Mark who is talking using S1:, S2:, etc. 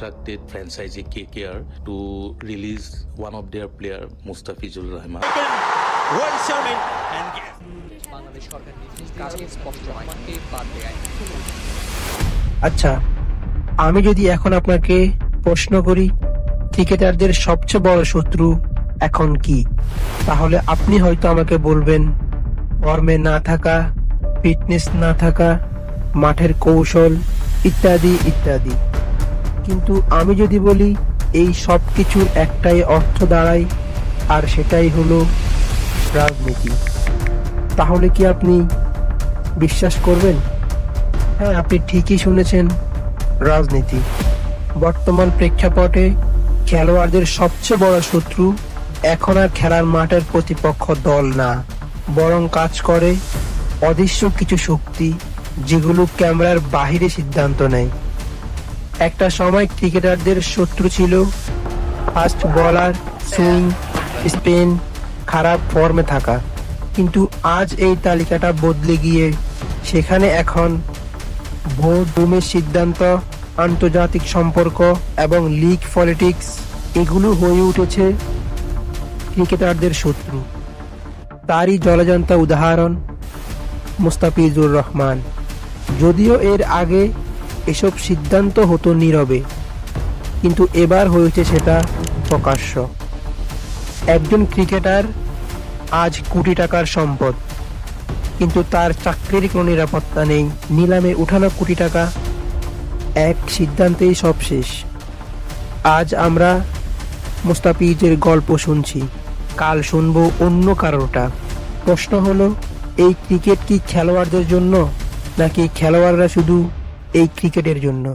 S1: instructed franchisee KKR to release one of their player, Mustafizur Rahman.
S2: Bangladesh সরকার নির্দেশ কাজে স্পষ্ট রহমানকে বাদ দেয়।
S3: আচ্ছা, আমি যদি এখন আপনাকে প্রশ্ন করি ক্রিকেটারদের সবচেয়ে বড় শত্রু এখন কি, তাহলে আপনি হয়তো আমাকে বলবেন ফর্মে না থাকা, ফিটনেস না থাকা, মাঠের কৌশল ইত্যাদি ইত্যাদি। কিন্তু আমি যদি বলি এই সব কিছুর একটাই অর্থ দাঁড়ায়, আর সেটাই হলো রাজনীতি, তাহলে কি আপনি বিশ্বাস করবেন? হ্যাঁ, আপনি ঠিকই শুনেছেন, রাজনীতি। বর্তমান প্রেক্ষাপটে খেলোয়াড়দের সবচেয়ে বড় শত্রু এখন আর খেলার মাঠের প্রতিপক্ষ দল না, বরং কাজ করে অদৃশ্য কিছু শক্তি, যেগুলো ক্যামেরার বাহিরে সিদ্ধান্ত নেয়। একটা সময় ক্রিকেটারদের শত্রু ছিল ফাস্ট বোলার, সুইং, স্পিন, খারাপ ফর্মে থাকা। কিন্তু আজ এই তালিকাটা বদলে গিয়ে সেখানে এখন ভোট, রুমের সিদ্ধান্ত, আন্তর্জাতিক সম্পর্ক এবং লিগ পলিটিক্স, এগুলো হয়ে উঠেছে ক্রিকেটারদের শত্রু। তারই জলজন্ত উদাহরণ মুস্তাফিজুর রহমান। যদিও এর আগে এসব সিদ্ধান্ত হতো নীরবে, কিন্তু এবার হয়েছে সেটা প্রকাশ্য। একজন ক্রিকেটার আজ কোটি টাকার সম্পদ, কিন্তু তার চাকরির কোনো নিরাপত্তা নেই। নিলামে উঠানো কোটি টাকা, এক সিদ্ধান্তেই সব শেষ। আজ আমরা মুস্তাফিজের গল্প শুনছি, কাল শুনবো অন্য কারোটা। প্রশ্ন হলো, এই ক্রিকেট কি খেলোয়াড়দের জন্য, নাকি খেলোয়াড়রা শুধু এই ক্রিকেটের জন্য?